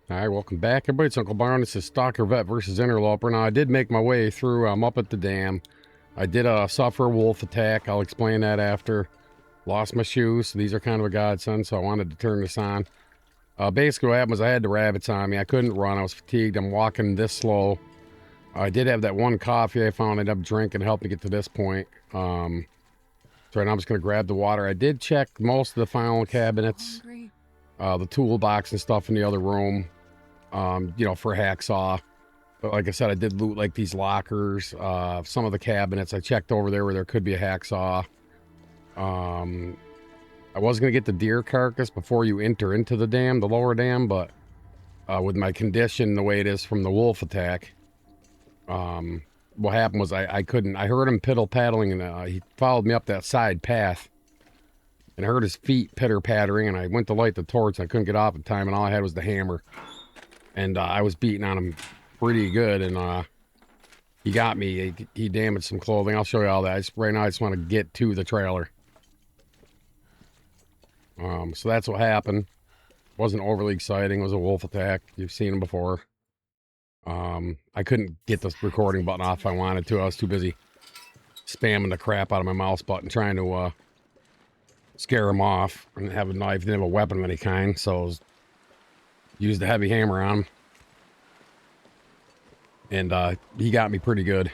All right, welcome back, everybody. It's Uncle Barn. This is Stalker Vet versus Interloper. Now, I did make my way through. I'm up at the dam. I did suffer a wolf attack. I'll explain that after. Lost my shoes. So these are kind of a godsend, so I wanted to turn this on. Basically, what happened was I had the rabbits on me. I couldn't run. I was fatigued. I'm walking this slow. I did have that one coffee I found. I ended up drinking to help me get to this point. So right now I'm just going to grab the water. I did check most of the file cabinets, the toolbox and stuff in the other room. You know, for hacksaw. But like I said, I did loot like these lockers, some of the cabinets. I checked over there where there could be a hacksaw. I was going to get the deer carcass before you enter into the dam, the lower dam, but with my condition the way it is from the wolf attack, what happened was I couldn't. I heard him piddle-paddling, and he followed me up that side path. And I heard his feet pitter-pattering, and I went to light the torch, and I couldn't get off in time, and all I had was the hammer. And I was beating on him pretty good, and he got me. He damaged some clothing. I'll show you all that. Right now, I just want to get to the trailer. So that's what happened. Wasn't overly exciting. It was a wolf attack. You've seen him before. I couldn't get the recording button off if I wanted to. I was too busy spamming the crap out of my mouse button, trying to scare him off. I didn't have a knife, didn't have a weapon of any kind, so I was used a heavy hammer on him. And he got me pretty good.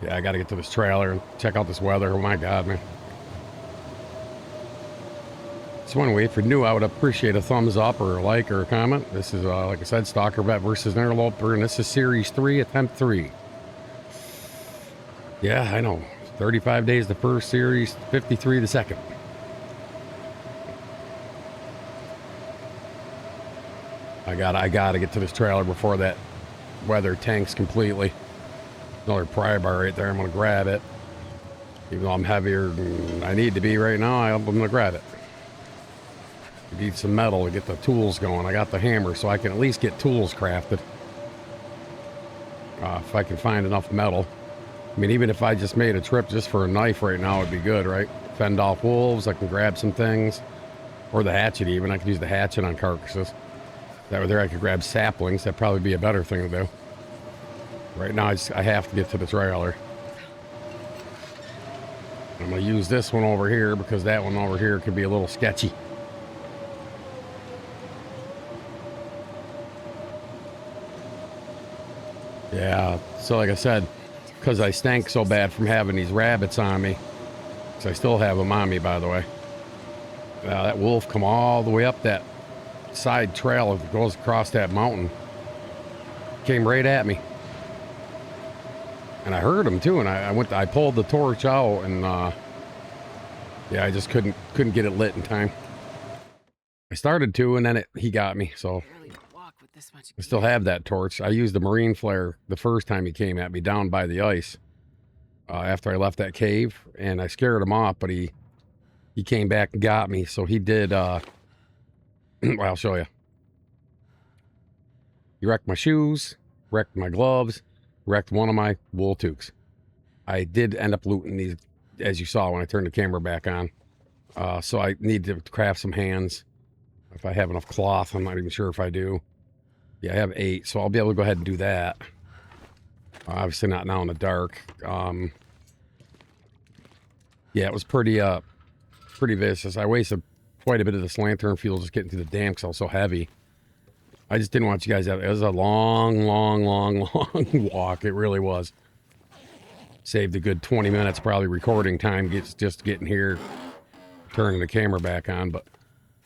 Yeah, I got to get to this trailer and check out this weather. Oh my God, man. Just want to wait for new. I would appreciate a thumbs up or a like or a comment. This is, like I said, Stalker Vet versus Interloper, and this is Series 3, Attempt 3. Yeah, I know. 35 days the first series, 53 the second. I gotta get to this trailer before that weather tanks completely. Another pry bar right there. I'm gonna grab it. Even though I'm heavier than I need to be right now, I'm gonna grab it. I need some metal to get the tools going. I got the hammer, so I can at least get tools crafted. If I can find enough metal. I mean, even if I just made a trip just for a knife right now, it'd be good, right? Fend off wolves, I can grab some things. Or the hatchet even. I could use the hatchet on carcasses. That way there I could grab saplings. That'd probably be a better thing to do. Right now I have to get to the trailer. I'm going to use this one over here because that one over here could be a little sketchy. Yeah, so like I said, because I stank so bad from having these rabbits on me, because I still have them on me, by the way. That wolf come all the way up that side trail that goes across that mountain. Came right at me. And I heard him too, and I pulled the torch out, and yeah, I just couldn't get it lit in time. I started to, and then he got me, so I still have that torch. I used the marine flare the first time he came at me down by the ice after I left that cave, and I scared him off, but he came back and got me, so he did, well, I'll show you. He wrecked my shoes, wrecked my gloves, wrecked one of my wool toques. I did end up looting these, as you saw when I turned the camera back on. So I need to craft some hands. If I have enough cloth, I'm not even sure if I do. Yeah, I have 8, so I'll be able to go ahead and do that. Obviously not now in the dark. Yeah, it was pretty vicious. I wasted quite a bit of this lantern fuel just getting through the dam because I was so heavy. I just didn't want you guys to have it. It was a long walk. It really was. Saved a good 20 minutes probably recording time just getting here, turning the camera back on, but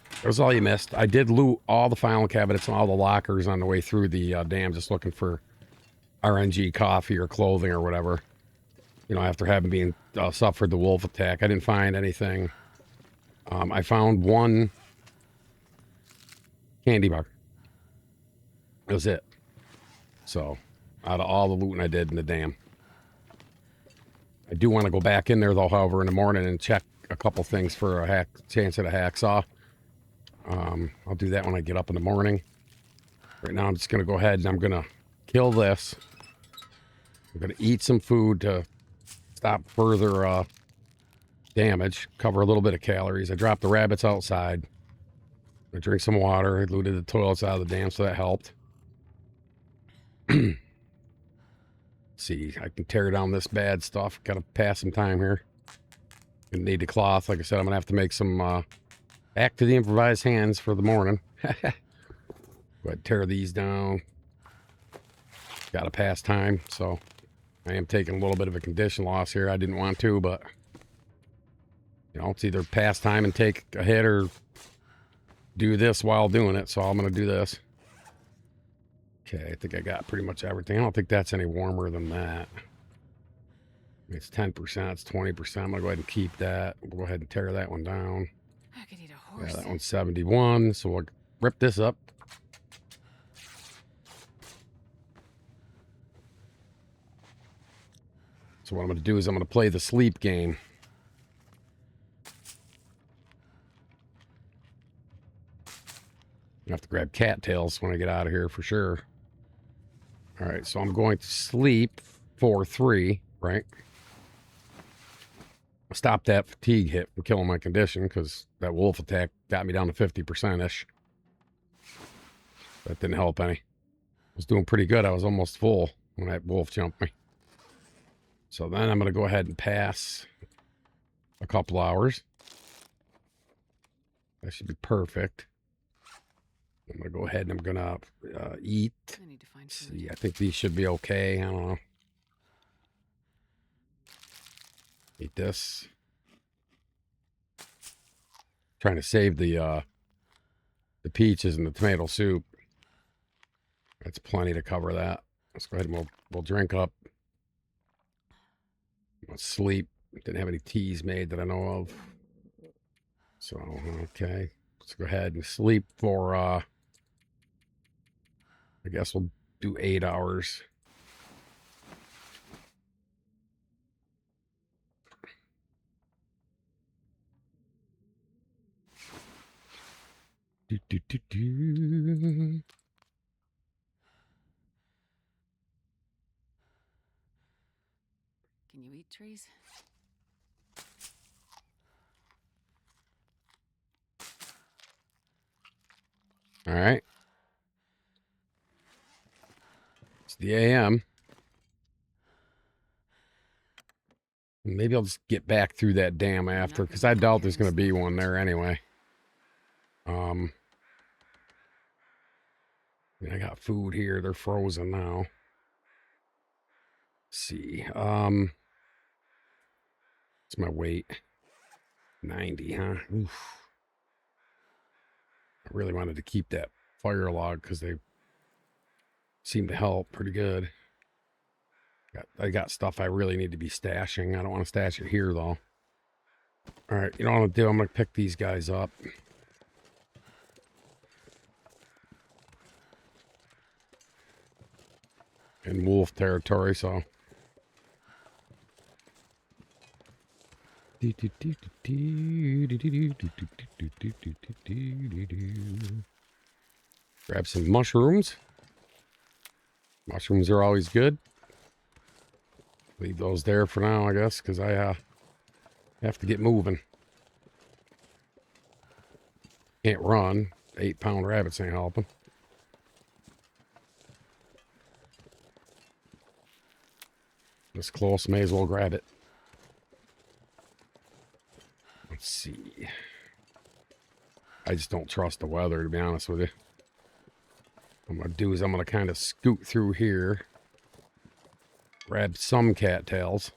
that was all you missed. I did loot all the filing cabinets and all the lockers on the way through the dam, just looking for RNG coffee or clothing or whatever. You know, after having suffered the wolf attack, I didn't find anything. I found one candy bar. That was it. So, out of all the looting I did in the dam. I do want to go back in there, though, however, in the morning and check a couple things for a chance at a hacksaw. I'll do that when I get up in the morning. Right now, I'm just going to go ahead and I'm going to kill this. I'm going to eat some food to stop further damage, cover a little bit of calories. I dropped the rabbits outside. I drink some water. I looted the toilets out of the dam, so that helped. See, I can tear down this bad stuff. Gotta pass some time here. Gonna need the cloth. Like I said, I'm gonna have to make some back to the improvised hands for the morning. Go ahead and tear these down. Gotta pass time, so I am taking a little bit of a condition loss here. I didn't want to, but you know, it's either pass time and take a hit or do this while doing it. So I'm gonna do this. Okay, I think I got pretty much everything. I don't think that's any warmer than that. It's 10%, it's 20%. I'm gonna go ahead and keep that. We'll go ahead and tear that one down. I could eat a horse. Yeah, that one's 71, so we'll rip this up. So what I'm gonna do is I'm gonna play the sleep game. I have to grab cattails when I get out of here for sure. All right, so I'm going to sleep for 3, right? Stop that fatigue hit from killing my condition because that wolf attack got me down to 50%-ish. That didn't help any. I was doing pretty good. I was almost full when that wolf jumped me. So then I'm going to go ahead and pass a couple hours. That should be perfect. I'm going to go ahead and I'm going to eat. I need to find food. See, I think these should be okay. I don't know. Eat this. Trying to save the peaches and the tomato soup. That's plenty to cover that. Let's go ahead and we'll drink up. We'll sleep. Didn't have any teas made that I know of. So, okay. Let's go ahead and sleep for, I guess we'll do 8 hours. Can you eat trees? All right. It's the AM. Maybe I'll just get back through that dam after, because I doubt there's going to be one there anyway. I got food here. They're frozen now. Let's see. What's my weight? 90, huh? Oof. I really wanted to keep that fire log because they seem to help pretty good. I got stuff I really need to be stashing. I don't want to stash it here, though. All right, you know what I'm going to do? I'm going to pick these guys up. In wolf territory, so. Grab some mushrooms. Mushrooms are always good. Leave those there for now, I guess, because I have to get moving. Can't run. 8-pound rabbits ain't helping. This close, may as well grab it. Let's see. I just don't trust the weather, to be honest with you. What I'm going to do is I'm going to kind of scoot through here. Grab some cattails.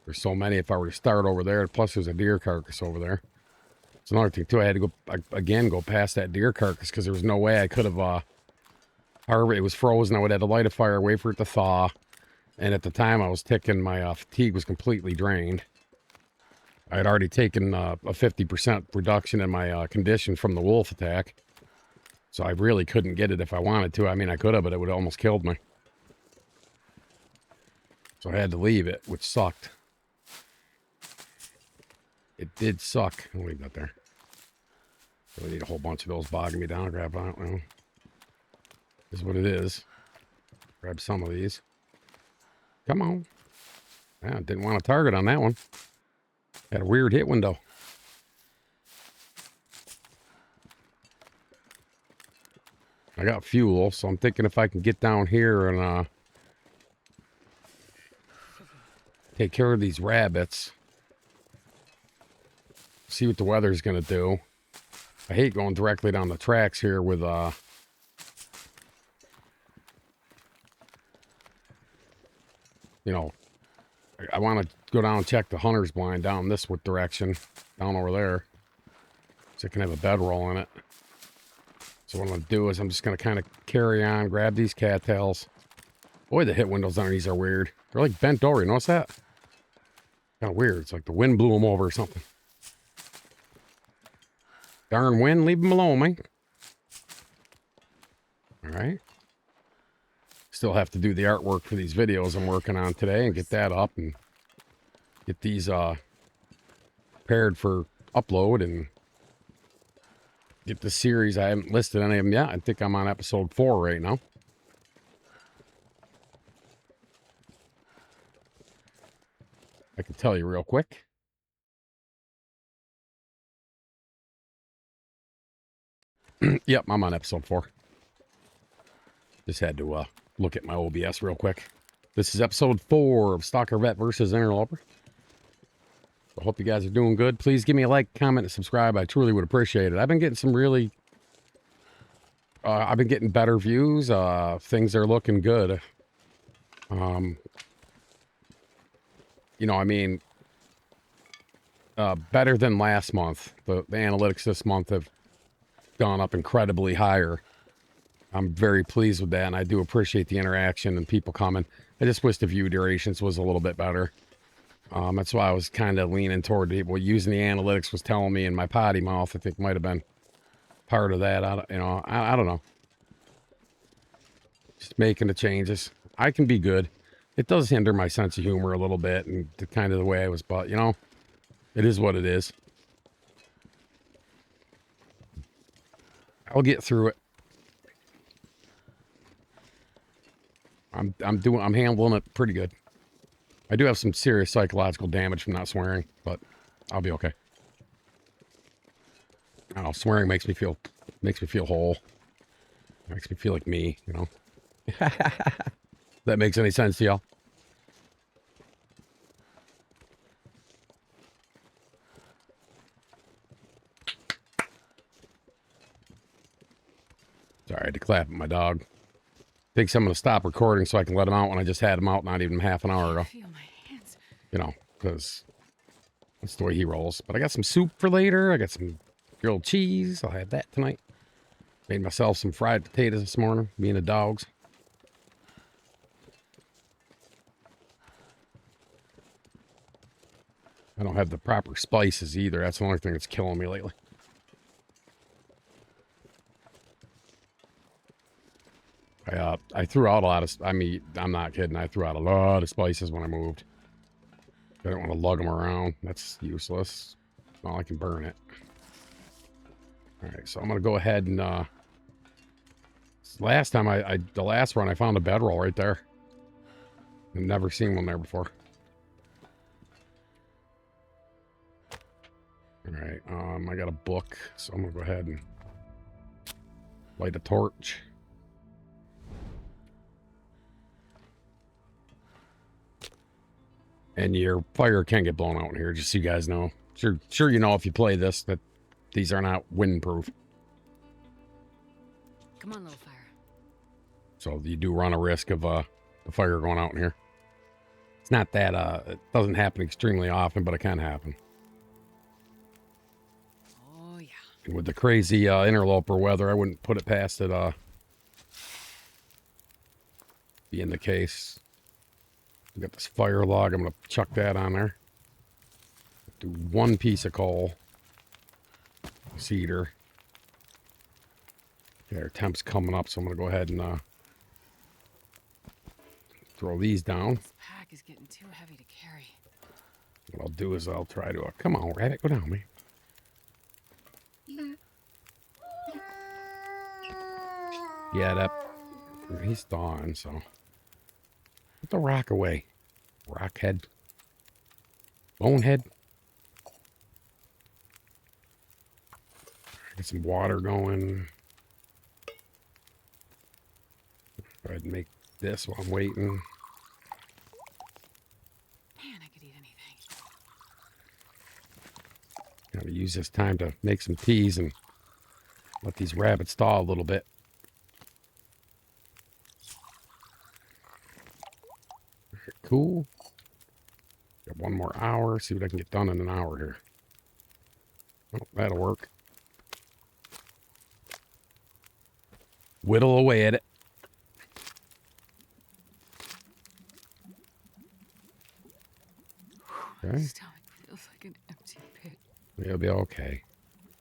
There's so many if I were to start over there. Plus there's a deer carcass over there. It's another thing too. I had to go past that deer carcass because there was no way I could have it was frozen. I would have had to light a fire, wait for it to thaw. And at the time I was ticking, my fatigue was completely drained. I had already taken a 50% reduction in my condition from the wolf attack. So I really couldn't get it if I wanted to. I mean, I could have, but it would have almost killed me. So I had to leave it, which sucked. It did suck. I'll leave that there. Really need a whole bunch of those bogging me down. Grab on. Well, this is what it is. Grab some of these. Come on. Yeah, didn't want a target on that one. Had a weird hit window. I got fuel, so I'm thinking if I can get down here and take care of these rabbits. See what the weather's gonna do. I hate going directly down the tracks here with you know, I want to go down and check the hunter's blind down this direction, down over there, so it can have a bedroll in it. So what I'm going to do is I'm just going to kind of carry on, grab these cattails. Boy, the hit windows on these are weird. They're like bent over, you notice that? Kind of weird. It's like the wind blew them over or something. Darn wind, leave them alone, man. Alright. Still have to do the artwork for these videos I'm working on today and get that up and get these prepared for upload and get the series. I haven't listed any of them yet. I think I'm on episode 4 right now. I can tell you real quick. Yep, I'm on episode 4. Just had to look at my OBS real quick. This is episode 4 of Stalker Vet versus Interloper. I hope you guys are doing good. Please give me a like, comment, and subscribe. I truly would appreciate it. I've been getting some really... I've been getting better views. Things are looking good. You know, I mean... better than last month. The analytics this month have gone up incredibly higher. I'm very pleased with that, and I do appreciate the interaction and people coming. I just wish the view durations was a little bit better. That's why I was kind of leaning toward people using the analytics was telling me in my potty mouth. I think might have been part of that. I don't know. Just making the changes. I can be good. It does hinder my sense of humor a little bit and the kind of the way I was, but you know, it is what it is. I'll get through it. I'm handling it pretty good. I do have some serious psychological damage from not swearing, but I'll be okay. I don't know, swearing makes me feel whole. Makes me feel like me, you know. That makes any sense to y'all? Sorry, I had to clap at my dog. Thinks I'm going to stop recording so I can let him out when I just had him out not even half an hour ago. Feel my hands. You know, because that's the way he rolls. But I got some soup for later. I got some grilled cheese. I'll have that tonight. Made myself some fried potatoes this morning, me and the dogs. I don't have the proper spices either. That's the only thing that's killing me lately. I threw out a lot of... I mean, I'm not kidding. I threw out a lot of spices when I moved. I don't want to lug them around. That's useless. Well, I can burn it. Alright, so I'm going to go ahead and... last time, the last run, I found a bedroll right there. I've never seen one there before. Alright, I got a book, so I'm going to go ahead and light a torch. And your fire can get blown out in here, just so you guys know. Sure you know if you play this that these are not windproof. Come on, little fire. So you do run a risk of the fire going out in here. It's not that, it doesn't happen extremely often, but it can happen. Oh, yeah. And with the crazy interloper weather, I wouldn't put it past it being the case. We got this fire log. I'm going to chuck that on there. Do one piece of coal. Cedar. Okay, our temp's coming up, so I'm going to go ahead and throw these down. This pack is getting too heavy to carry. What I'll do is I'll try to... come on, rabbit, go down, man. Yeah, he's thawing, so... Put the rock away. Rockhead. Bonehead. Get some water going. Go ahead and make this while I'm waiting. Man, I could eat anything. Gotta use this time to make some teas and let these rabbits thaw a little bit. Cool. Got 1 more hour. See what I can get done in an hour here. Oh, that'll work. Whittle away at it. Okay. My stomach feels like an empty pit. It'll be okay.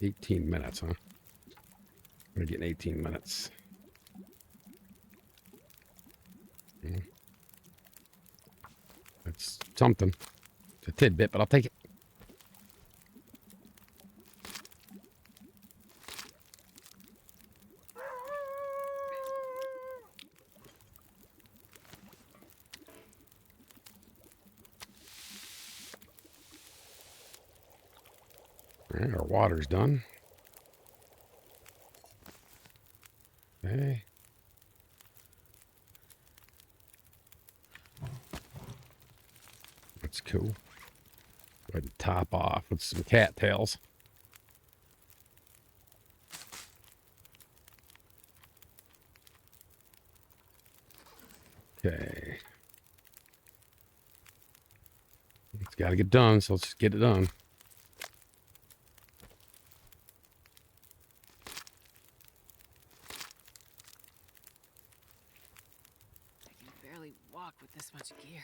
18 minutes, huh? I'm gonna get in 18 minutes. That's something. It's a tidbit, but I'll take it. All right, our water's done. Okay. That's cool. Go ahead and top off with some cattails. Okay. It's got to get done, so let's just get it done. I can barely walk with this much gear.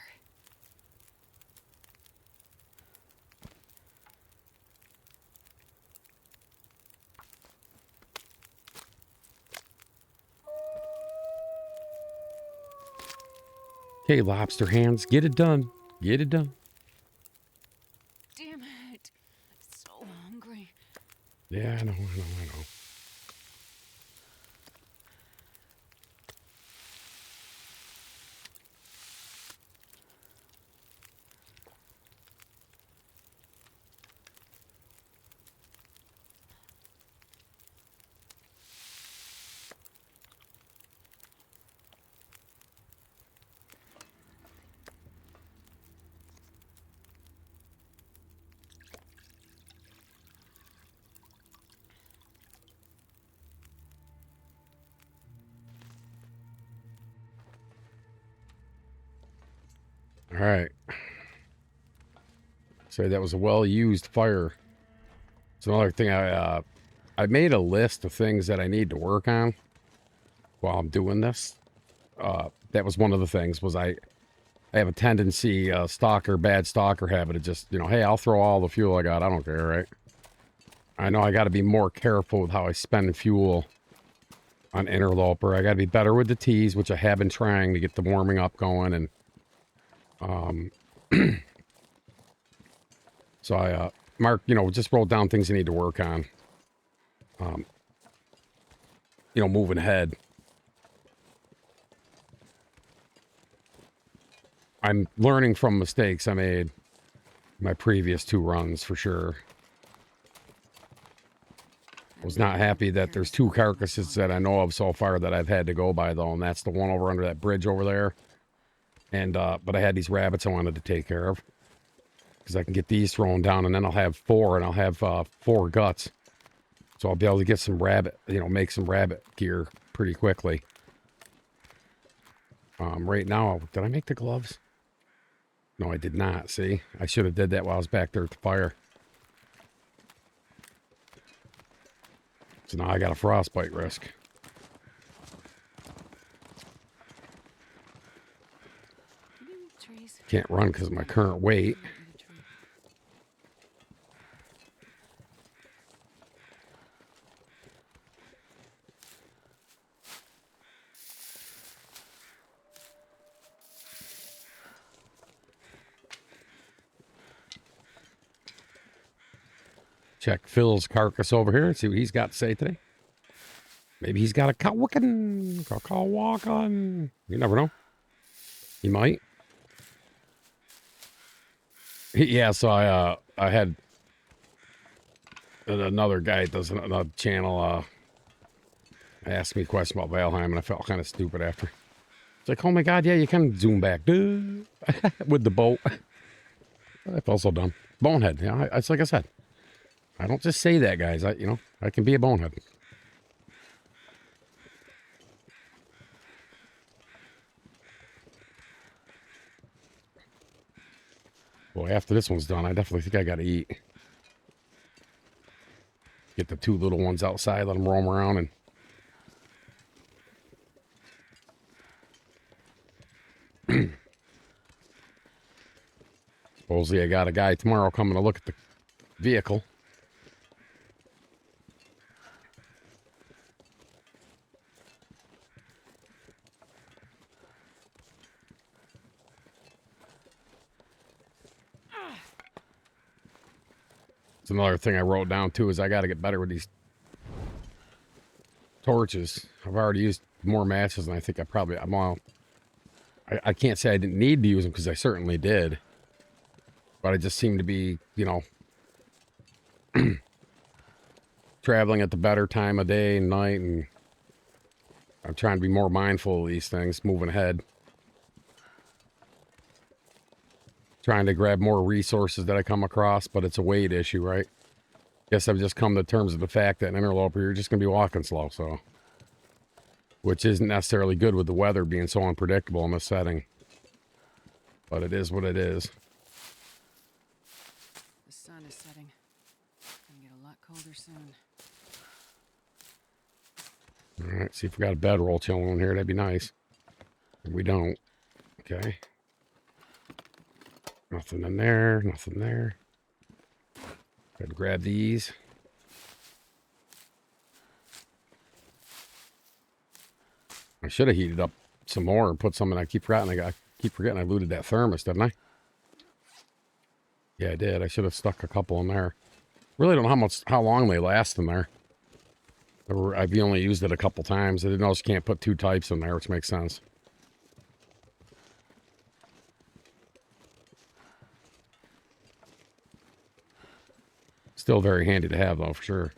Okay, lobster hands, get it done. Get it done. Damn it. I'm so hungry. Yeah, I know. All right. So that was a well-used fire. So another thing, I made a list of things that I need to work on while I'm doing this. That was one of the things. Was I have a tendency, bad stalker habit of just, hey, I'll throw all the fuel I got. I don't care, right? I know I got to be more careful with how I spend fuel on Interloper. I got to be better with the teas, which I have been trying to get the warming up going, and so I mark, just wrote down things I need to work on. Moving ahead. I'm learning from mistakes I made my previous 2 runs for sure. I was not happy that there's 2 carcasses that I know of so far that I've had to go by though, and that's the one over under that bridge over there. And but I had these rabbits I wanted to take care of because I can get these thrown down, and then I'll have 4, and I'll have 4 guts, so I'll be able to get some rabbit, make some rabbit gear pretty quickly. Right now, did I make the gloves? No, I did not. See, I should have did that while I was back there at the fire. So now I got a frostbite risk. Can't run because of my current weight. Check Phil's carcass over here. See what he's got to say today. Maybe he's got a walking. You never know. He might. Yeah, so I had And another guy does another channel asked me a question about Valheim, and I felt kind of stupid after. It's like, oh my god, yeah, you can zoom back with the boat. I felt so dumb. Bonehead. Yeah, it's like I said. I don't just say that, guys. I can be a bonehead. Well, after this one's done, I definitely think I got to eat. Get the 2 little ones outside, let them roam around, and supposedly I got a guy tomorrow coming to look at the vehicle. It's another thing I wrote down too is I got to get better with these torches. I've already used more matches than I think I can't say I didn't need to use them because I certainly did. But I just seem to be, traveling at the better time of day and night, and I'm trying to be more mindful of these things, moving ahead. Trying to grab more resources that I come across, but it's a weight issue, right? Guess I've just come to terms with the fact that in Interloper, you're just going to be walking slow, so. Which isn't necessarily good with the weather being so unpredictable in this setting. But it is what it is. The sun is setting. Gonna get a lot colder soon. Alright, see if we got a bedroll chilling in here. That'd be nice. We don't. Okay. Nothing in there. Nothing there. Gotta grab these. I should have heated up some more and put some in. I keep forgetting I looted that thermos, didn't I? Yeah, I did. I should have stuck a couple in there. Really don't know how long they last in there. I've only used it a couple times. I didn't know you can't put 2 types in there, which makes sense. Still very handy to have, though, for sure.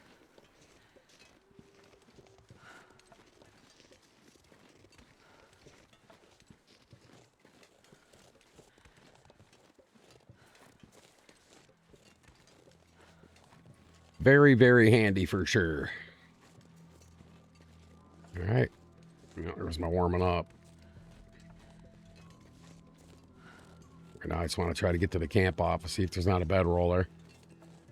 Very, very handy for sure. All right. There's my warming up. And now I just want to try to get to the camp office, see if there's not a bedroll there.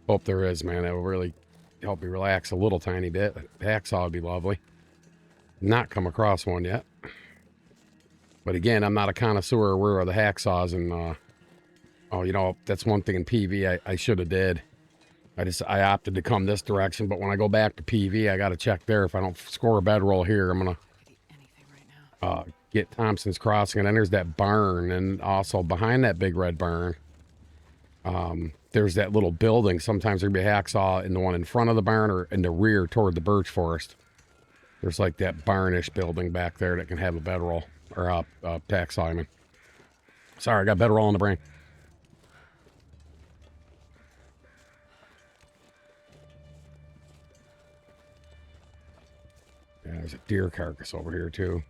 Hope there is, man. That will really help me relax a little tiny bit. A hacksaw would be lovely. Not come across one yet. But again, I'm not a connoisseur aware of the hacksaws. And, that's one thing in PV I should have did. I opted to come this direction, but when I go back to PV, I got to check there. If I don't score a bedroll here, I'm going to get Thompson's Crossing. And then there's that barn. And also behind that big red barn, there's that little building. Sometimes there'll be a hacksaw in the one in front of the barn or in the rear toward the birch forest. There's like that barnish building back there that can have a bedroll or a hacksaw, I mean. Sorry, I got bedroll in the brain. Yeah, there's a deer carcass over here too.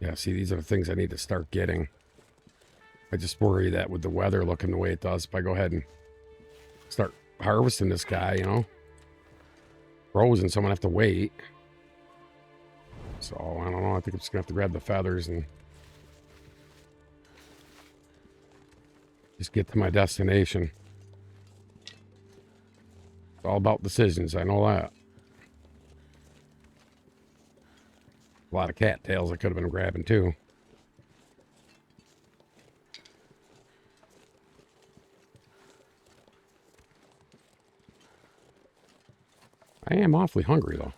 Yeah, see, these are the things I need to start getting. I just worry that with the weather looking the way it does, if I go ahead and start harvesting this guy, frozen, so I'm going to have to wait. So, I don't know. I think I'm just going to have to grab the feathers and just get to my destination. It's all about decisions. I know that. A lot of cattails I could have been grabbing, too. I am awfully hungry, though.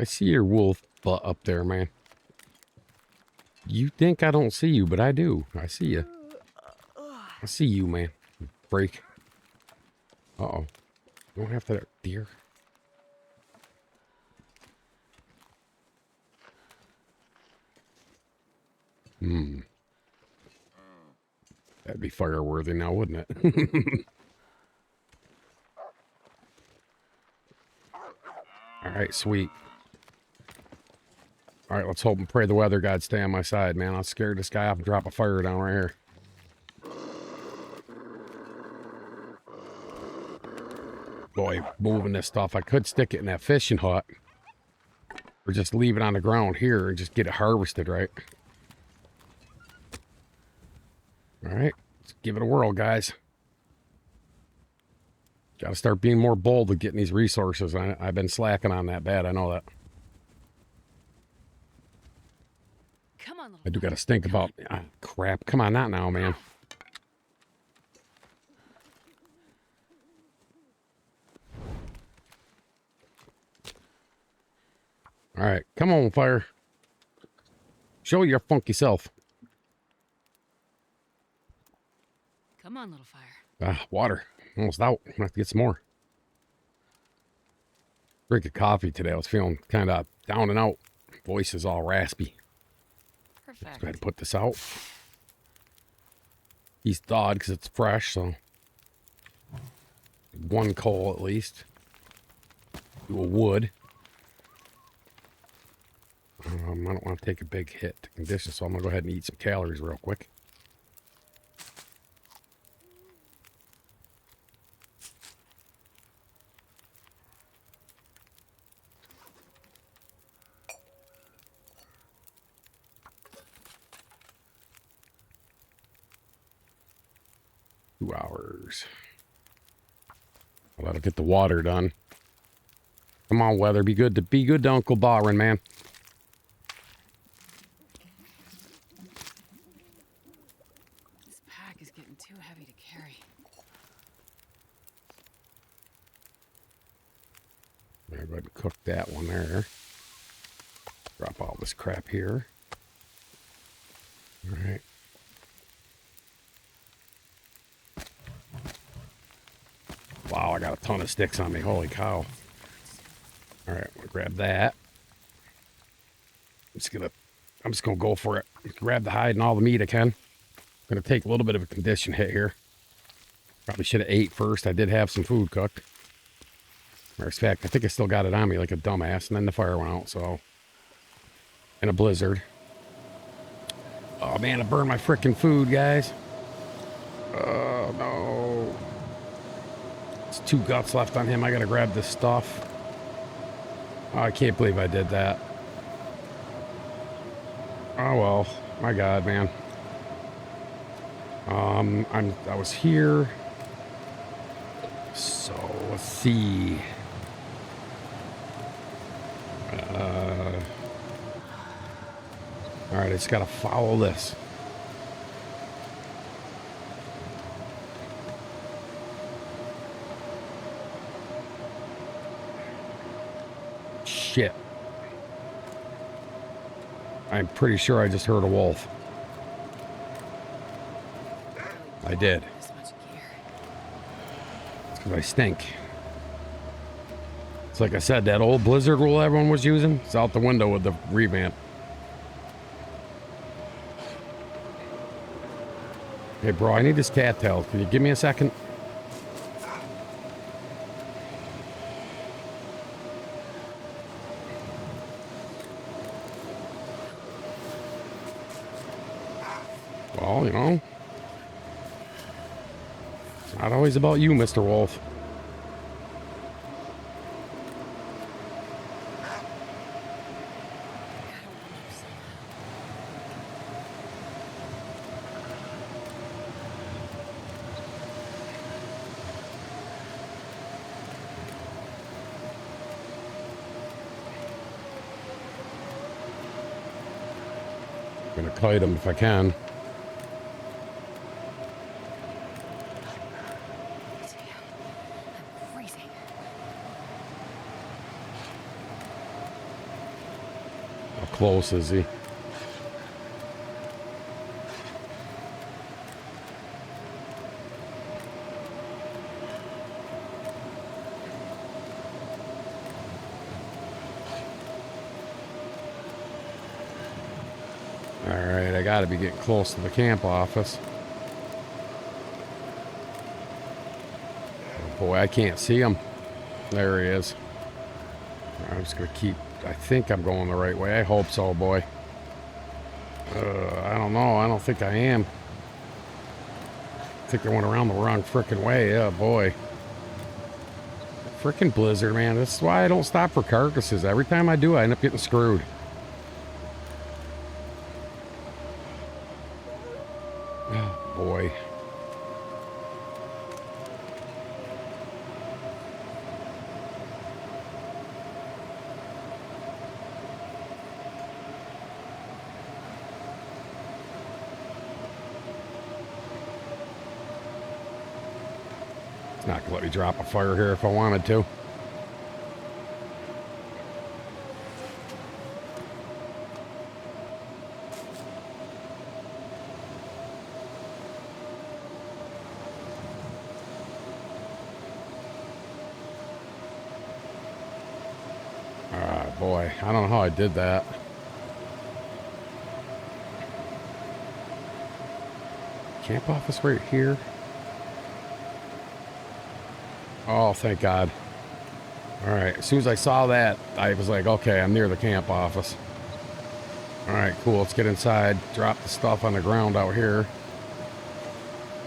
I see your wolf butt up there, man. You think I don't see you, but I do. I see you. I see you, man. Freak. Uh-oh. Don't have to... Deer. That'd be fire-worthy now, wouldn't it? Alright, sweet. Alright, let's hope and pray the weather gods stay on my side, man. I'll scare this guy off and drop a fire down right here. Boy, moving this stuff. I could stick it in that fishing hut. Or just leave it on the ground here and just get it harvested, right? Alright, let's give it a whirl, guys. Gotta start being more bold with getting these resources. I've been slacking on that bad, I know that. Come on, I do gotta think about... Ah, crap. Come on, not now, man. Alright, come on, fire. Show your funky self. Come on, little fire. Ah, water. Almost out. I have to get some more. Drink of coffee today. I was feeling kind of down and out. Voice is all raspy. Perfect. Go ahead and put this out. He's thawed because it's fresh, so... One coal at least. Do a wood. I don't want to take a big hit to condition, so I'm going to go ahead and eat some calories real quick. Hours. Well, that'll get the water done. Come on, weather. Be good to Uncle Byron, man. This pack is getting too heavy to carry. I'm gonna go ahead and cook that one there. Drop all this crap here. All right. Wow, I got a ton of sticks on me. Holy cow. All right, we'll grab that. I'm just gonna go for it. Grab the hide and all the meat I can. I'm gonna take a little bit of a condition hit here. Probably should have ate first. I did have some food cooked. Matter of fact, I think I still got it on me like a dumbass, and then the fire went out, so. In a blizzard. Oh man, I burned my freaking food, guys. Oh no. There's 2 guts left on him. I gotta grab this stuff. Oh, I can't believe I did that. Oh well, my God, man. I was here. So let's see. All right, I just gotta follow this. Shit. I'm pretty sure I just heard a wolf. I did. This much gear. It's because I stink. It's like I said, that old blizzard rule everyone was using, it's out the window with the revamp. Hey, bro, I need this cattail. Can you give me a second? Well, you know, it's not always about you, Mr. Wolf. I'm gonna kite him if I can. close is he? Alright, I gotta be getting close to the camp office. Oh boy, I can't see him. There he is. I'm just gonna keep... I think I'm going the right way. I hope so, boy. I don't know. I don't think I am. I think I went around the wrong frickin' way. Oh, boy. Frickin' blizzard, man. This is why I don't stop for carcasses. Every time I do, I end up getting screwed. Oh, boy. It's not gonna let me drop a fire here if I wanted to. Boy, I don't know how I did that. Camp office right here. Oh, thank God. Alright, as soon as I saw that, I was like, okay, I'm near the camp office. Alright, cool, let's get inside. Drop the stuff on the ground out here.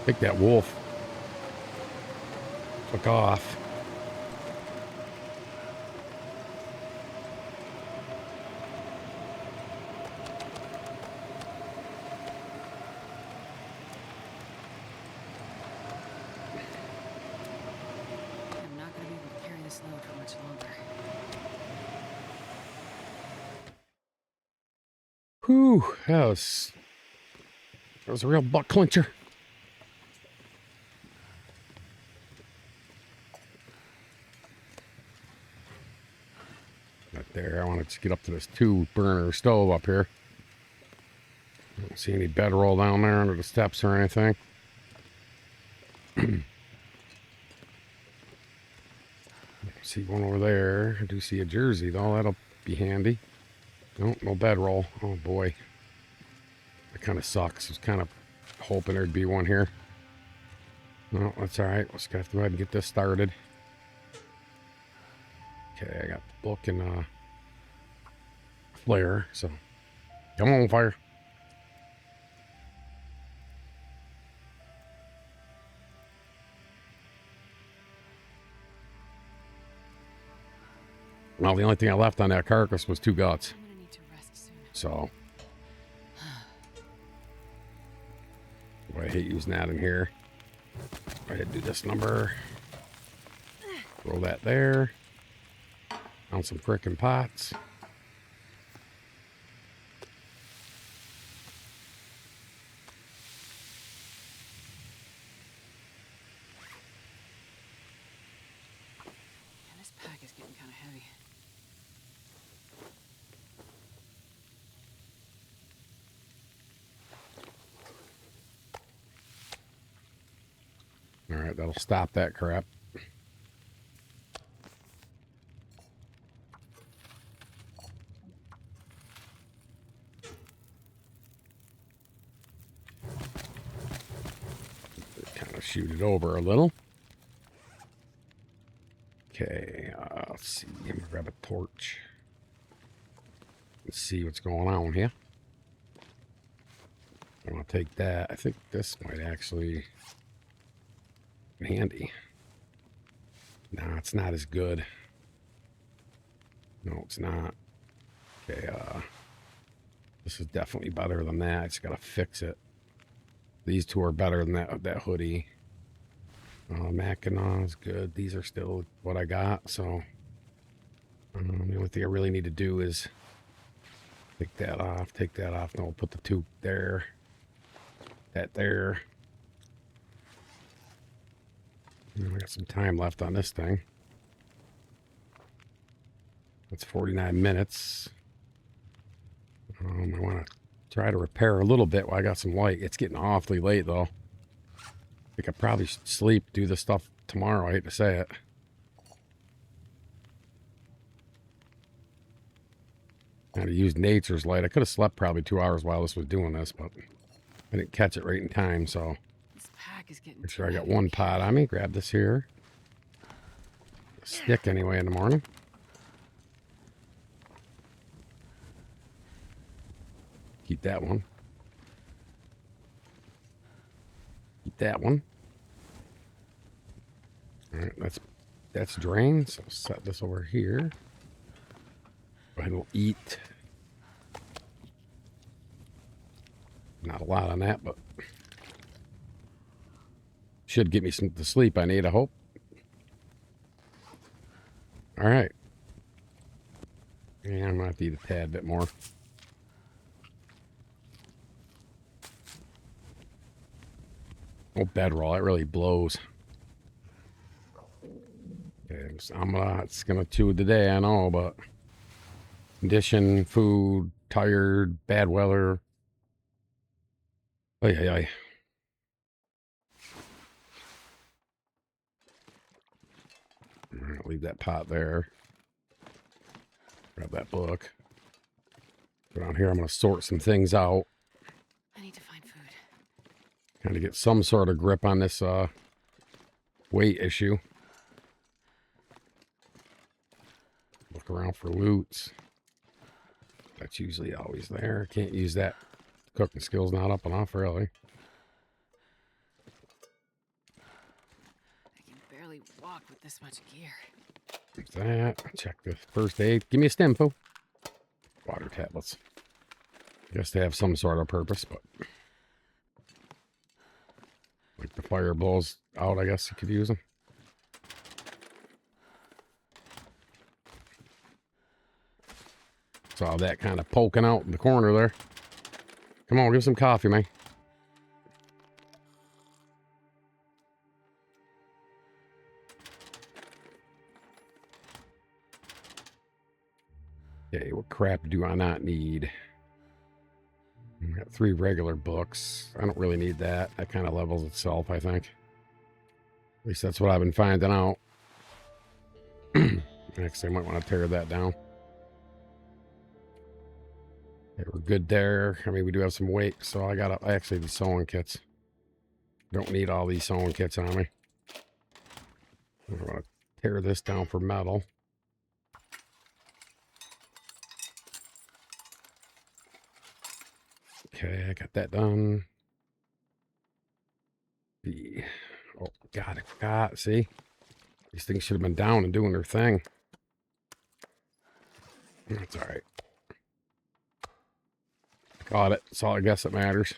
I think that wolf took off. Whew, that was a real butt clincher. Right there, I want to just get up to this 2-burner stove up here. I don't see any bedroll down there under the steps or anything. See one over there. I do see a jersey though, that'll be handy. Nope, no bedroll. Oh boy. That kind of sucks. I was kind of hoping there'd be one here. No, that's alright. Let's have to go ahead and get this started. Okay, I got the book and flare, so come on, fire. Well, the only thing I left on that carcass was 2 guts. I'm gonna need to rest soon. So boy, I hate using that in here. Go ahead and do this number. Roll that there. On some frickin' pots. Yeah, this pack is getting kind of heavy. All right, that'll stop that crap. Kind of shoot it over a little. Okay, let's see. Let me grab a torch. Let's see what's going on here. I'm gonna take that. I think this might actually be handy. No, it's not as good. No, it's not. Okay, this is definitely better than that. I just gotta fix it. These 2 are better than that hoodie. Mackinac is good. These are still what I got, so the only thing I really need to do is take that off, and we'll put the 2 there, that there. And I got some time left on this thing. That's 49 minutes. I want to try to repair a little bit while I got some light. It's getting awfully late, though. I think I probably should sleep, do this stuff tomorrow. I hate to say it. I had to use nature's light. I could have slept probably 2 hours while this was doing this, but I didn't catch it right in time, so This pack is getting make too sure I got heavy. one pot on me. Grab this here. A stick anyway in the morning. Keep that one. Keep that one. All right, that's drained. So set this over here. Go ahead and we'll eat. Not a lot on that, but should get me some the sleep I need, I hope. All right. Yeah, I'm gonna have to eat a tad bit more. Oh, bedroll, that really blows. Okay, it's gonna chew today, I know, but condition, food, tired, bad weather. Ay, ay, ay. All right, leave that pot there. Grab that book. Go down here, I'm gonna sort some things out. I need to find food. Kind of get some sort of grip on this weight issue. Look around for loots. That's usually always there. Can't use that. Cooking skill's not up enough, really. I can barely walk with this much gear. There's that. Check the first aid. Give me a stem, fool. Water tablets. Guess they have some sort of purpose, but like the fire blows out, I guess you could use them. Saw that kind of poking out in the corner there. Come on, give some coffee, man. Okay, what crap do I not need? I got 3 regular books. I don't really need that. That kind of levels itself, I think. At least that's what I've been finding out. Actually, I might want to tear that down. Okay, we're good there. I mean, we do have some weight, so I got actually the sewing kits. Don't need all these sewing kits on me. I'm going to tear this down for metal. Okay, I got that done. Oh, God, I forgot. See? These things should have been down and doing their thing. That's all right. Got it. That's all I guess that matters.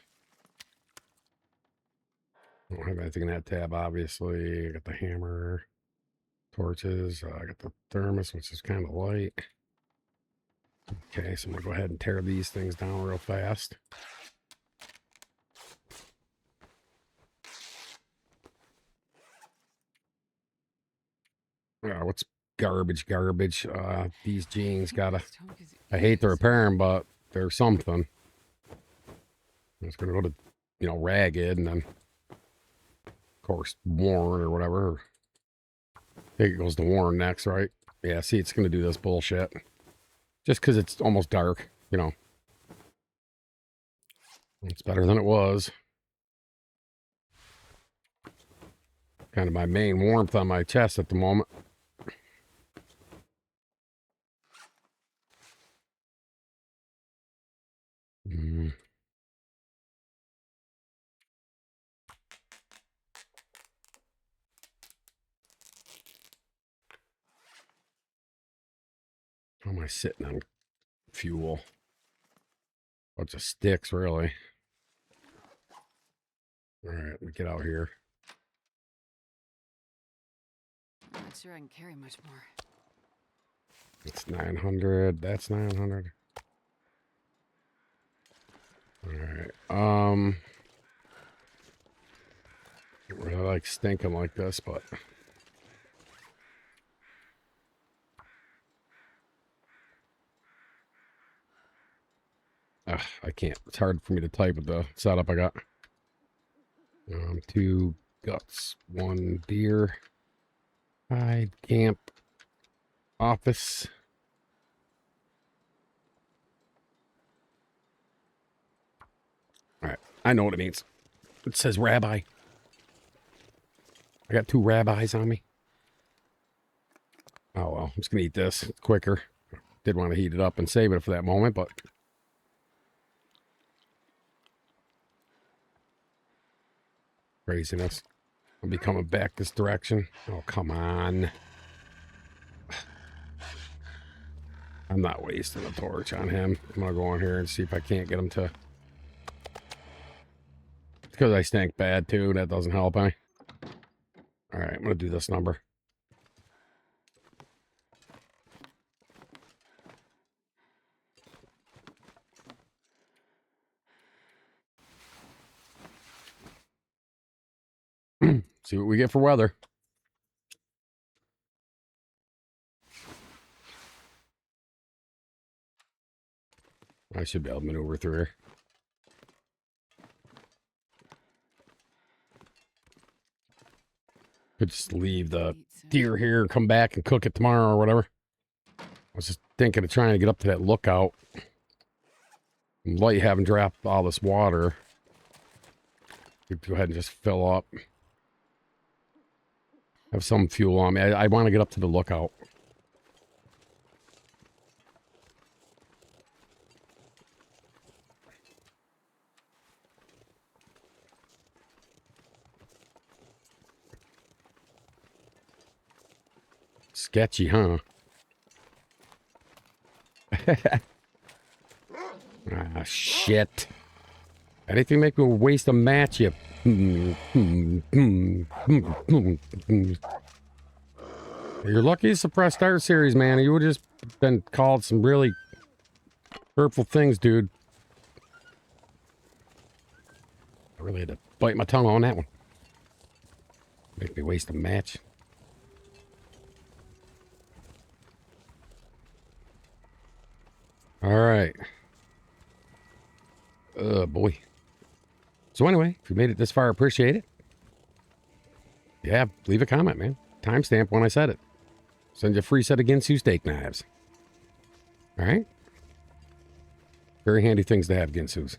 I don't have anything in that tab, obviously. I got the hammer, torches. I got the thermos, which is kind of light. Okay, so I'm going to go ahead and tear these things down real fast. What's garbage? These jeans gotta... I hate to repair them, but they're something. I'm just going to go to, ragged and then, of course, worn or whatever. I think it goes to worn next, right? Yeah, see, it's going to do this bullshit. Just because it's almost dark, It's better than it was. Kind of my main warmth on my chest at the moment. How am I sitting on fuel? Bunch of sticks, really. All right, let me get out here. I'm not sure I can carry much more. It's 900. That's 900. All right. I don't really like stinking like this, but Ugh, I can't. It's hard for me to type with the setup I got. 2 guts, 1 deer. Hide, camp, office. All right, I know what it means. It says rabbi. I got 2 rabbis on me. Oh well, I'm just gonna eat this. It's quicker. Did want to heat it up and save it for that moment, but craziness. I'll be coming back this direction. Oh, come on. I'm not wasting a torch on him. I'm gonna go in here and see if I can't get him to. It's because I stink bad too. That doesn't help any. All right, I'm gonna do this number. See what we get for weather. I should be able to maneuver through here. Could just leave the deer here, come back and cook it tomorrow or whatever. I was just thinking of trying to get up to that lookout. Light having dropped all this water. Go ahead and just fill up. Have some fuel on me. I want to get up to the lookout. Sketchy, huh? Ah, shit. Anything make me waste a match, you... You're lucky it's a Press Start series, man. You would just been called some really hurtful things, dude. I really had to bite my tongue on that one. Make me waste a match. All right. Boy. So anyway, if you made it this far, appreciate it. Yeah, leave a comment, man. Timestamp when I said it. Send you a free set of Ginsu steak knives. All right? Very handy things to have, Ginsus.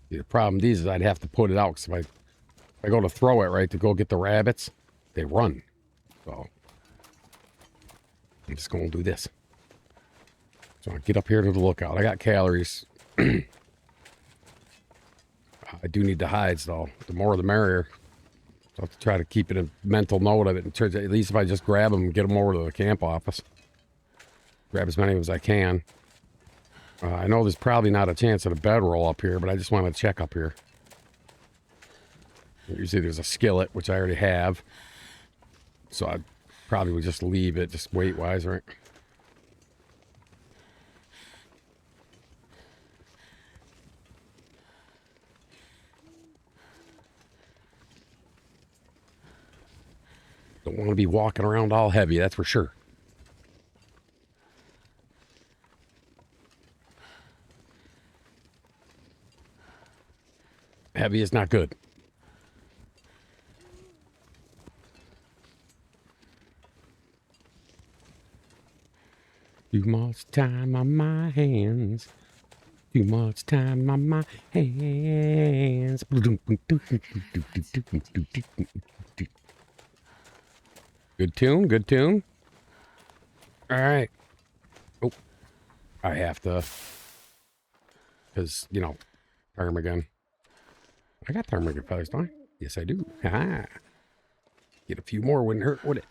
The problem with these is I'd have to put it out, because if I go to throw it, right, to go get the rabbits, they run. So I'm just going to do this. So I'll get up here to the lookout. I got calories. I do need the hides, though. The more the merrier. So I'll have to try to keep it a mental note of it. In terms of, at least if I just grab them and get them over to the camp office. Grab as many as I can. I know there's probably not a chance at a bedroll up here, but I just want to check up here. Usually there's a skillet, which I already have. So I probably would just leave it, just weight-wise, right? Don't want to be walking around all heavy, that's for sure. Heavy is not good. Too much time on my hands. Too much time on my hands. Good tune, good tune. All right. Oh, I have to. Because, you know, Ptarmigan. I got Ptarmigan feathers, don't I? Yes, I do. Ha! Get a few more wouldn't hurt, would it?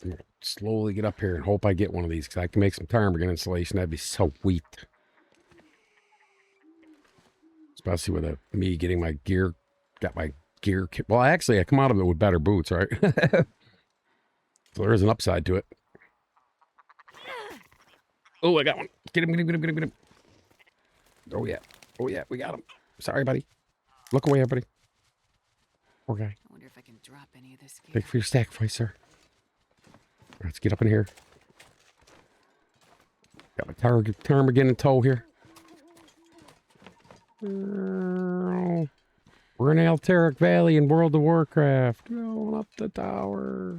I'm gonna slowly get up here and hope I get one of these, because I can make some Ptarmigan insulation. That'd be so sweet. Especially with me getting my gear, got my gear kit. Well, actually, I come out of it with better boots, right? So there is an upside to it. Oh, I got one. Get him, get him, get him, get him, get him. Oh, yeah. Oh, yeah, we got him. Sorry, buddy. Look away, everybody. Poor guy. I wonder if I can drop any of this gear. Thank you for your sacrifice, sir. let's get up in here. Got my Ptarmigan in tow here. We're in Alteric Valley in World of Warcraft. Going up the tower.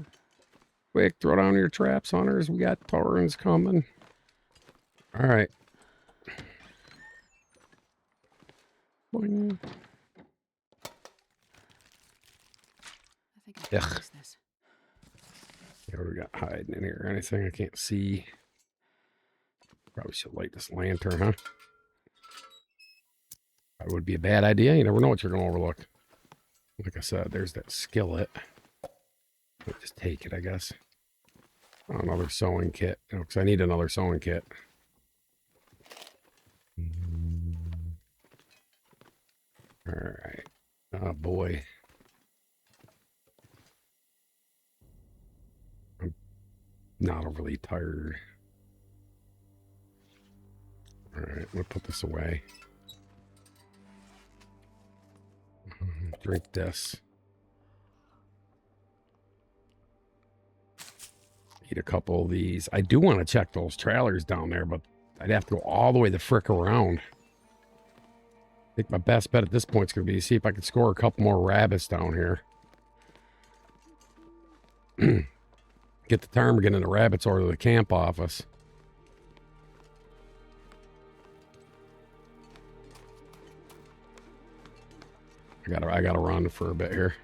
Quick, throw down your traps, hunters. We got Taurens coming. All right. Boing. I think I can Ugh. use this. What do we got hiding in here? Anything I can't see? Probably should light this lantern, huh? That would be a bad idea. You never know what you're going to overlook. Like I said, there's that skillet. I'll just take it, I guess. Oh, another sewing kit. You know, because I need another sewing kit. All right. Oh, boy. I'm not overly tired. All right, I'm going to put this away. Drink this. Eat a couple of these. I do want to check those trailers down there, but I'd have to go all the way the frick around. I think my best bet at this point is going to be to see if I can score a couple more rabbits down here. Get the ptarmigan and the rabbits over to the camp office. I gotta run for a bit here.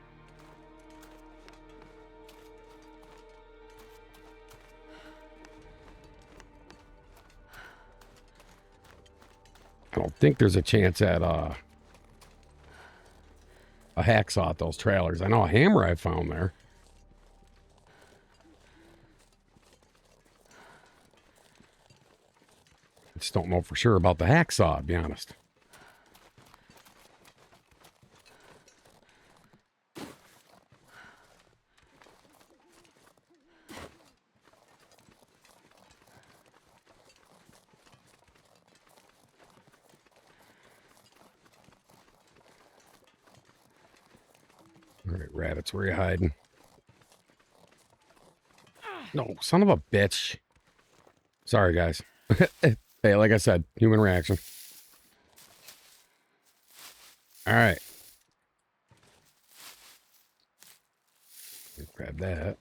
I don't think there's a chance at a hacksaw at those trailers. I know a hammer I found there. I just don't know for sure about the hacksaw, to be honest. All right, rabbits, where are you hiding? No, son of a bitch. Sorry, guys. Hey, like I said, human reaction. All right. Grab that.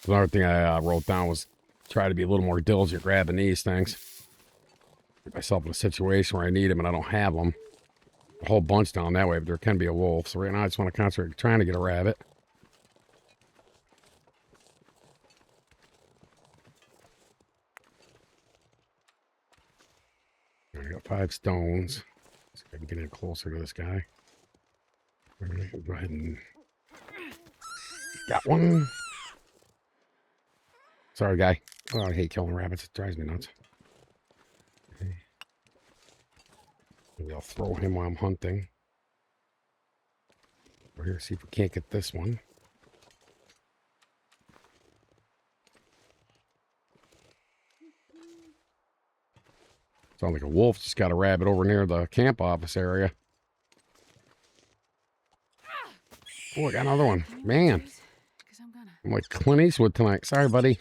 Another thing I wrote down was try to be a little more diligent grabbing these things. Get myself in a situation where I need them and I don't have them. A whole bunch down that way, but there can be a wolf. So right now I just want to concentrate trying to get a rabbit. I got 5 stones. So I can get in closer to this guy. All right, go ahead and... Got one. Sorry, guy. Oh, I hate killing rabbits. It drives me nuts. Okay. Maybe I'll throw him while I'm hunting. Over here, see if we can't get this one. Sounds like a wolf just got a rabbit over near the camp office area. Oh, I got another one. Man. I'm like Clint Eastwood tonight. Sorry, buddy.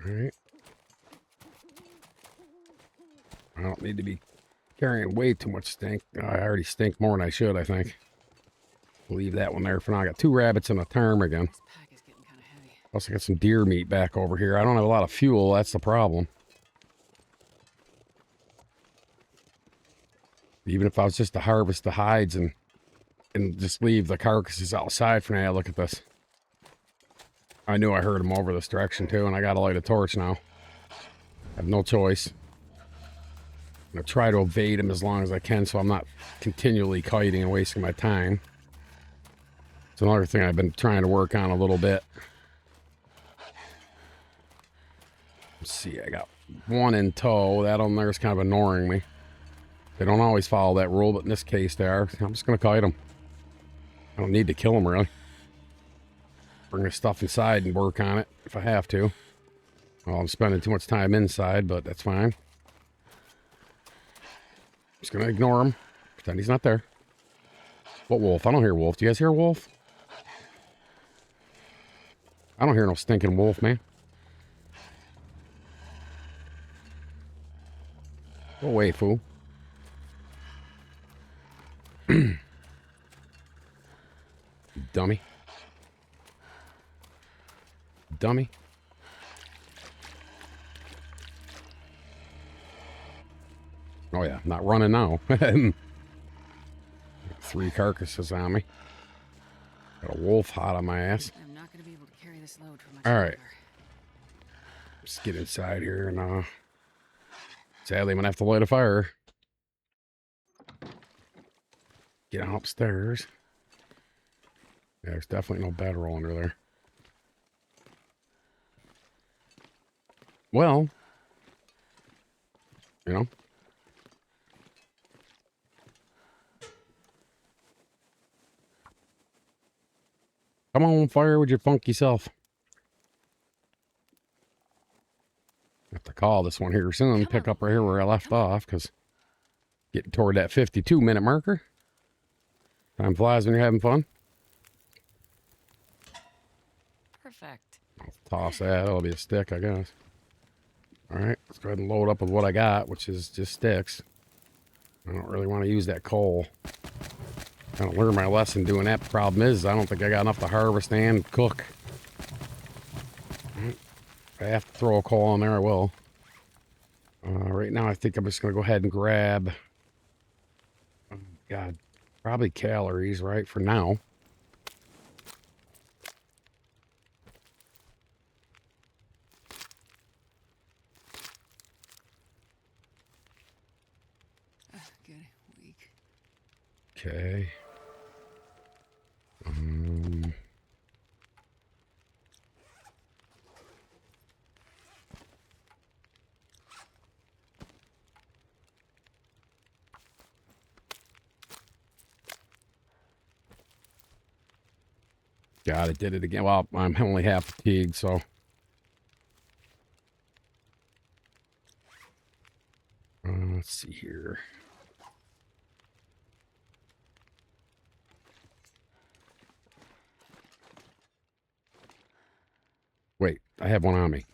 All right. I don't need to be carrying way too much stink. I already stink more than I should, I think. Leave that one there for now. I got 2 rabbits and a ptarmigan. This pack is getting kind of heavy. Also got some deer meat back over here. I don't have a lot of fuel. That's the problem. Even if I was just to harvest the hides and just leave the carcasses outside for now. Look at this. I knew I heard them over this direction too, and I got to light a torch now. I have no choice. I'm going to try to evade them as long as I can so I'm not continually kiting and wasting my time. It's another thing I've been trying to work on a little bit. Let's see, I got one in tow. That on there is kind of ignoring me. They don't always follow that rule, but in this case they are. I'm just going to kite them. I don't need to kill them, really. Bring the stuff inside and work on it if I have to. Well, I'm spending too much time inside, but that's fine. Just going to ignore him. Pretend he's not there. What wolf? I don't hear wolf. Do you guys hear wolf? I don't hear no stinking wolf, man. Go away, fool. Dummy. Dummy. Oh yeah, not running now. 3 carcasses on me. Got a wolf hot on my ass. I'm not going to be able to carry this load for much All right. longer. Let's get inside here and sadly I'm gonna have to light a fire. Get on upstairs. Yeah, there's definitely no bedroll under there. Well, you know. Come on, fire with your funky self. Have to call this one here soon. Pick up right here where I left off, because getting toward that 52-minute marker. Time flies when you're having fun. Perfect. I'll toss that. That'll be a stick, I guess. All right, let's go ahead and load up with what I got, which is just sticks. I don't really want to use that coal. I don't learn my lesson doing that. The problem is, I don't think I got enough to harvest and cook. If I have to throw a coal on there, I will. Right now, I think I'm just going to go ahead and grab... Oh, God, probably calories, right, for now. Good. Weak. Okay. God, it did it again. Well, I'm only half fatigued, so. Let's see here. Wait, I have one on me.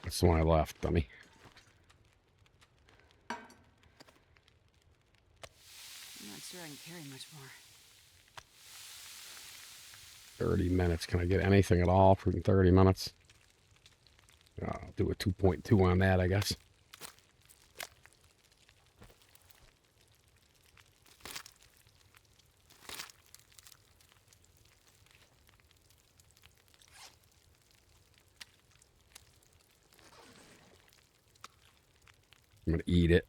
That's the one I left, dummy. I'm not sure I can carry much more. 30 minutes. Can I get anything at all for 30 minutes? I'll do a 2.2 on that, I guess. I'm going to eat it.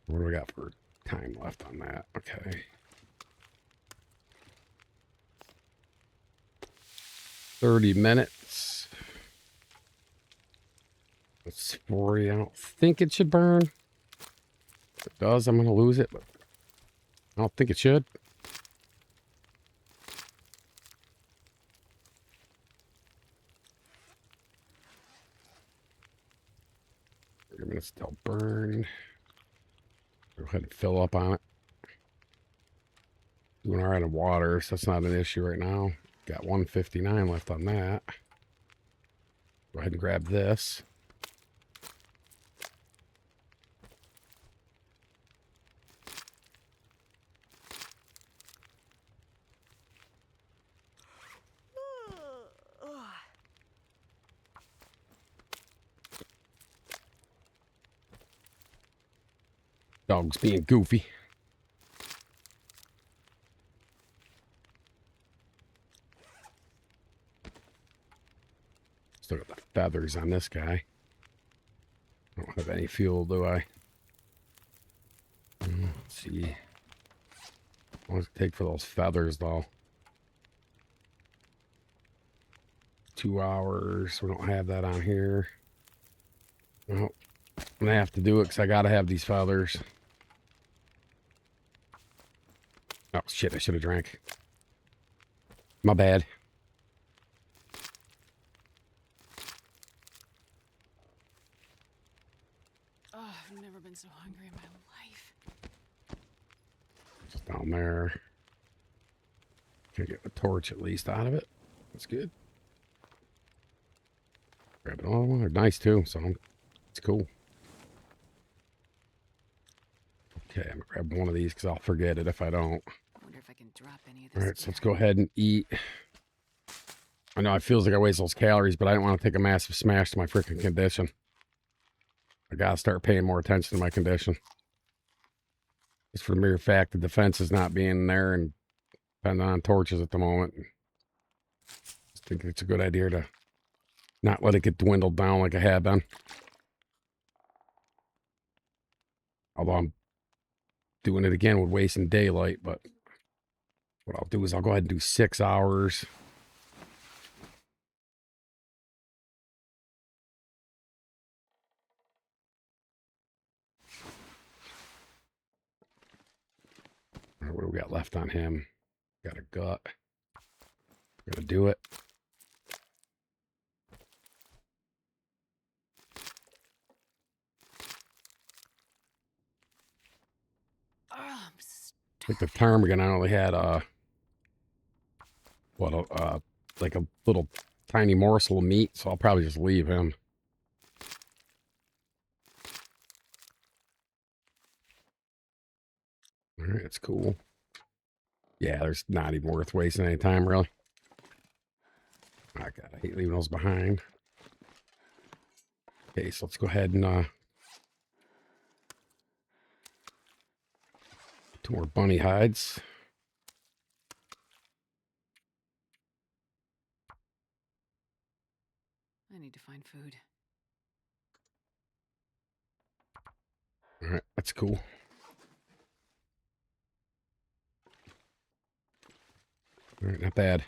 What do we got for time left on that? Okay. 30 minutes. It's 40. I don't think it should burn. If it does, I'm going to lose it, but I don't think it should. 30 minutes till burn. Go ahead and fill up on it. Doing all right in water, so that's not an issue right now. Got 159 left on that. Go ahead and grab this. Dog's being goofy. Still got the feathers on this guy. I don't have any fuel, do I? Let's see. What does it take for those feathers, though? 2 hours. We don't have that on here. Well, I'm going to have to do it because I got to have these feathers. Oh, shit. I should have drank. My bad. Oh, I've never been so hungry in my life. Just down there. Can get a torch at least out of it. That's good. Grab another one. They're nice too, so it's cool. Okay, I'm gonna grab one of these because I'll forget it if I don't. I wonder if I can drop any of this. All right, so let's go ahead and eat. I know it feels like I waste those calories, but I don't want to take a massive smash to my freaking condition. I gotta start paying more attention to my condition. Just for the mere fact the defense is not being there and depending on torches at the moment. I think it's a good idea to not let it get dwindled down like I have been. Although I'm doing it again with wasting daylight, but what I'll do is I'll go ahead and do 6 hours. All right, what do we got left on him? Got a gut. Gonna do it. Oh, I'm Like the ptarmigan, I only had like a little tiny morsel of meat, so I'll probably just leave him. All right, it's cool. Yeah, there's not even worth wasting any time, really. Oh, God, I hate leaving those behind. Okay, so let's go ahead and 2 more bunny hides. I need to find food. All right, that's cool. All right, not bad.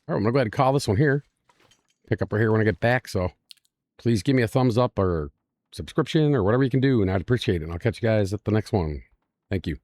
All right, I'm gonna go ahead and call this one here. Pick up right here when I get back. So please give me a thumbs up or subscription or whatever you can do, and I'd appreciate it. And I'll catch you guys at the next one. Thank you.